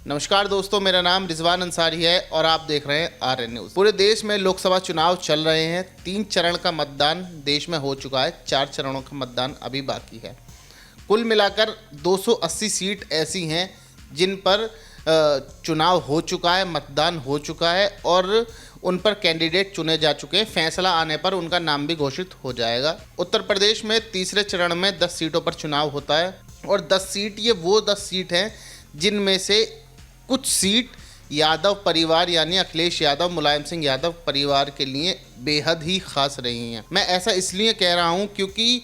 नमस्कार दोस्तों, मेरा नाम रिजवान अंसारी है और आप देख रहे हैं आरएन न्यूज़। पूरे देश में लोकसभा चुनाव चल रहे हैं। 3 चरण का मतदान देश में हो चुका है, 4 चरणों का मतदान अभी बाकी है। कुल मिलाकर 280 सीट ऐसी हैं जिन पर चुनाव हो चुका है, मतदान हो चुका है और उन पर कैंडिडेट चुने जा चुके हैं। फैसला आने पर उनका नाम भी घोषित हो जाएगा। उत्तर प्रदेश में तीसरे चरण में 10 सीटों पर चुनाव होता है और 10 सीट ये वो 10 सीट हैं जिनमें से कुछ सीट यादव परिवार यानी अखिलेश यादव, मुलायम सिंह यादव परिवार के लिए बेहद ही खास रही हैं। मैं ऐसा इसलिए कह रहा हूं क्योंकि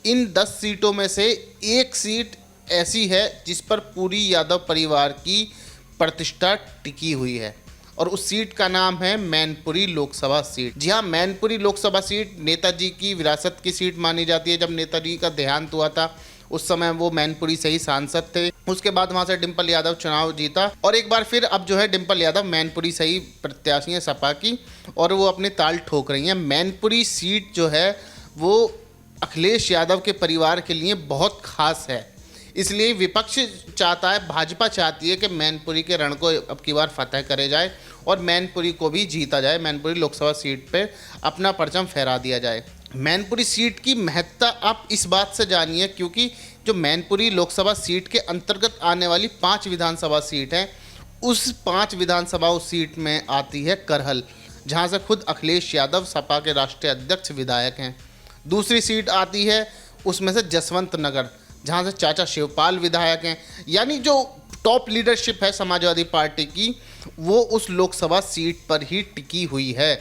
इन 10 सीटों में से एक सीट ऐसी है जिस पर पूरी यादव परिवार की प्रतिष्ठा टिकी हुई है और उस सीट का नाम है मैनपुरी लोकसभा सीट। जी हाँ, मैनपुरी लोकसभा सीट नेताजी की विरासत की सीट मानी जाती है। जब नेताजी का देहांत हुआ था उस समय वो मैनपुरी से ही सांसद थे। उसके बाद वहाँ से डिम्पल यादव चुनाव जीता और एक बार फिर अब जो है डिम्पल यादव मैनपुरी से ही प्रत्याशी हैं सपा की और वो अपनी ताल ठोक रही हैं। मैनपुरी सीट जो है वो अखिलेश यादव के परिवार के लिए बहुत खास है, इसलिए विपक्ष चाहता है, भाजपा चाहती है कि मैनपुरी के रण को अब की बार फतह करे जाए और मैनपुरी को भी जीता जाए। मैनपुरी लोकसभा सीट पे अपना परचम फहरा दिया जाए। मैनपुरी सीट की महत्ता आप इस बात से जानिए क्योंकि जो मैनपुरी लोकसभा सीट के अंतर्गत आने वाली 5 विधानसभा सीट हैं, उस 5 विधानसभा सीट में आती है करहल, जहां से खुद अखिलेश यादव सपा के राष्ट्रीय अध्यक्ष विधायक हैं। दूसरी सीट आती है उसमें से जसवंत नगर, जहां से चाचा शिवपाल विधायक हैं। यानी जो टॉप लीडरशिप है समाजवादी पार्टी की वो उस लोकसभा सीट पर ही टिकी हुई है।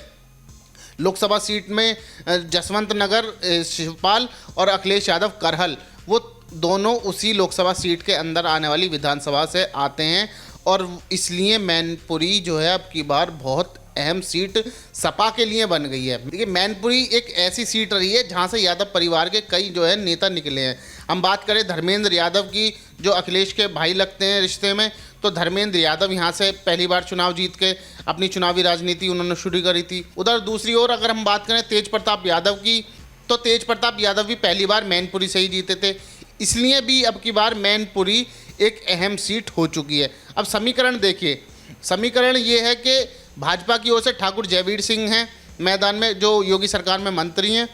लोकसभा सीट में जसवंत नगर शिवपाल और अखिलेश यादव करहल, वो दोनों उसी लोकसभा सीट के अंदर आने वाली विधानसभा से आते हैं और इसलिए मैनपुरी जो है अब की बार बहुत अहम सीट सपा के लिए बन गई है। देखिए, मैनपुरी एक ऐसी सीट रही है जहां से यादव परिवार के कई जो है नेता निकले हैं। हम बात करें धर्मेंद्र यादव की, जो अखिलेश के भाई लगते हैं रिश्ते में, तो धर्मेंद्र यादव यहाँ से पहली बार चुनाव जीत के अपनी चुनावी राजनीति उन्होंने शुरू करी थी। उधर दूसरी ओर अगर हम बात करें तेज प्रताप यादव की, तो तेज प्रताप यादव भी पहली बार मैनपुरी से ही जीते थे, इसलिए भी अब की बार मैनपुरी एक अहम सीट हो चुकी है। अब समीकरण देखिए, समीकरण ये है कि भाजपा की ओर से ठाकुर जयवीर सिंह हैं मैदान में, जो योगी सरकार में मंत्री हैं।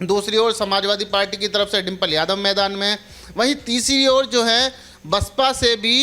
दूसरी ओर समाजवादी पार्टी की तरफ से डिम्पल यादव मैदान में है। वहीं तीसरी ओर जो है बसपा से भी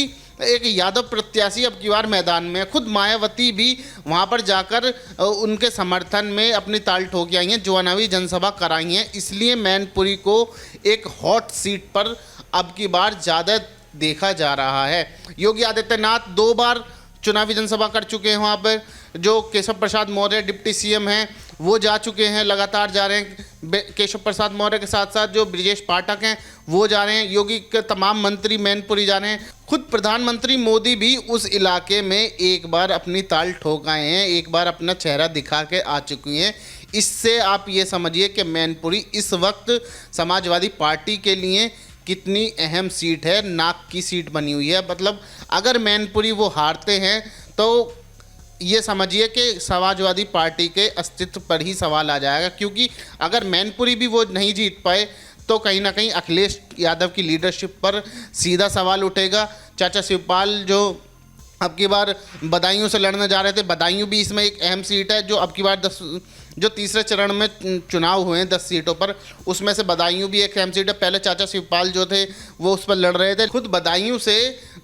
एक यादव प्रत्याशी अब की बार मैदान में है। खुद मायावती भी वहां पर जाकर उनके समर्थन में अपनी ताल ठोक आई हैं, चुनावी जनसभा कराई हैं। इसलिए मैनपुरी को एक हॉट सीट पर अब की बार ज़्यादा देखा जा रहा है। योगी आदित्यनाथ 2 बार चुनावी जनसभा कर चुके हैं वहाँ पर। जो केशव प्रसाद मौर्य डिप्टी सीएम हैं वो जा चुके हैं, लगातार जा रहे हैं। केशव प्रसाद मौर्य के साथ साथ जो ब्रिजेश पाठक हैं वो जा रहे हैं। योगी के तमाम मंत्री मैनपुरी जा रहे हैं। खुद प्रधानमंत्री मोदी भी उस इलाके में एक बार अपनी ताल ठोक आए हैं, एक बार अपना चेहरा दिखा के आ चुकी हैं। इससे आप ये समझिए कि मैनपुरी इस वक्त समाजवादी पार्टी के लिए कितनी अहम सीट है, नाक की सीट बनी हुई है। मतलब अगर मैनपुरी वो हारते हैं तो ये समझिए कि समाजवादी पार्टी के अस्तित्व पर ही सवाल आ जाएगा, क्योंकि अगर मैनपुरी भी वो नहीं जीत पाए तो कहीं ना कहीं अखिलेश यादव की लीडरशिप पर सीधा सवाल उठेगा। चाचा शिवपाल जो अब की बार बदायूं से लड़ने जा रहे थे, बदायूं भी इसमें एक अहम सीट है। जो अब की बार जो तीसरे चरण में चुनाव हुए हैं 10 सीटों पर, उसमें से बदायूं भी एक अहम सीट है। पहले चाचा शिवपाल जो थे वो उस पर लड़ रहे थे। खुद बदायूं से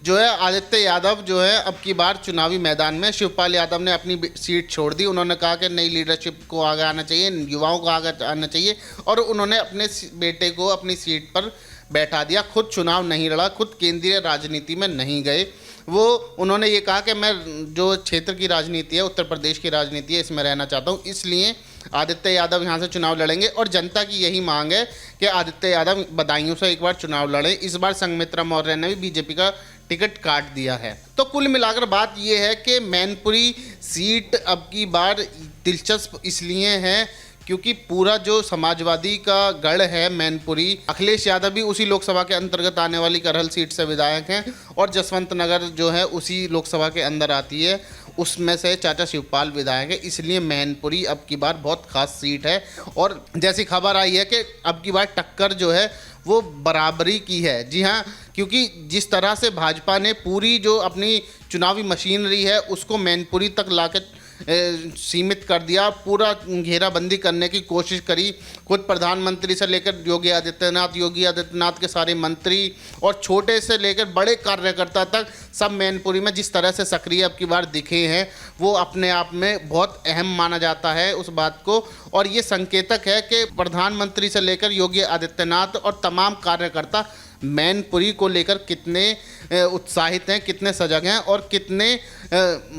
जो है आदित्य यादव जो है अब की बार चुनावी मैदान में। शिवपाल यादव ने अपनी सीट छोड़ दी। उन्होंने कहा कि नई लीडरशिप को आगे आना चाहिए, युवाओं को आगे आना चाहिए और उन्होंने अपने बेटे को अपनी सीट पर बैठा दिया। खुद चुनाव नहीं लड़ा, खुद केंद्रीय राजनीति में नहीं गए। वो उन्होंने ये कहा कि मैं जो क्षेत्र की राजनीति है, उत्तर प्रदेश की राजनीति है, इसमें रहना चाहता हूँ। इसलिए आदित्य यादव यहाँ से चुनाव लड़ेंगे और जनता की यही मांग है कि आदित्य यादव बदायूं से एक बार चुनाव लड़ें। इस बार संघमित्रा मौर्य ने भी बीजेपी का टिकट काट दिया है। तो कुल मिलाकर बात यह है कि मैनपुरी सीट अब की बार दिलचस्प इसलिए है क्योंकि पूरा जो समाजवादी का गढ़ है मैनपुरी, अखिलेश यादव भी उसी लोकसभा के अंतर्गत आने वाली करहल सीट से विधायक हैं और जसवंत नगर जो है उसी लोकसभा के अंदर आती है, उसमें से चाचा शिवपाल विधायक है। इसलिए मैनपुरी अब की बार बहुत खास सीट है और जैसी खबर आई है कि अब की बार टक्कर जो है वो बराबरी की है। जी हाँ, क्योंकि जिस तरह से भाजपा ने पूरी जो अपनी चुनावी मशीनरी है उसको मैनपुरी तक लाकर सीमित कर दिया, पूरा घेराबंदी करने की कोशिश करी। खुद प्रधानमंत्री से लेकर योगी आदित्यनाथ के सारे मंत्री और छोटे से लेकर बड़े कार्यकर्ता तक सब मैनपुरी में जिस तरह से सक्रिय अब की बार दिखे हैं, वो अपने आप में बहुत अहम माना जाता है उस बात को। और ये संकेतक है कि प्रधानमंत्री से लेकर योगी आदित्यनाथ और तमाम कार्यकर्ता मैनपुरी को लेकर कितने उत्साहित हैं, कितने सजग हैं और कितने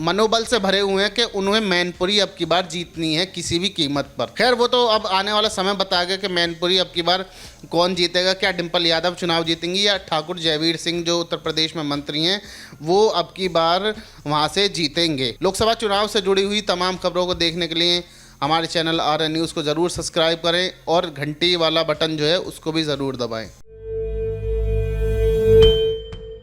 मनोबल से भरे हुए हैं कि उन्हें मैनपुरी अब की बार जीतनी है किसी भी कीमत पर। खैर, वो तो अब आने वाला समय बताएगा कि मैनपुरी अब की बार कौन जीतेगा। क्या डिंपल यादव चुनाव जीतेंगी या ठाकुर जयवीर सिंह जो उत्तर प्रदेश में मंत्री हैं वो अब की बार वहाँ से जीतेंगे। लोकसभा चुनाव से जुड़ी हुई तमाम खबरों को देखने के लिए हमारे चैनल RN न्यूज़ को ज़रूर सब्सक्राइब करें और घंटी वाला बटन जो है उसको भी ज़रूर दबाएं।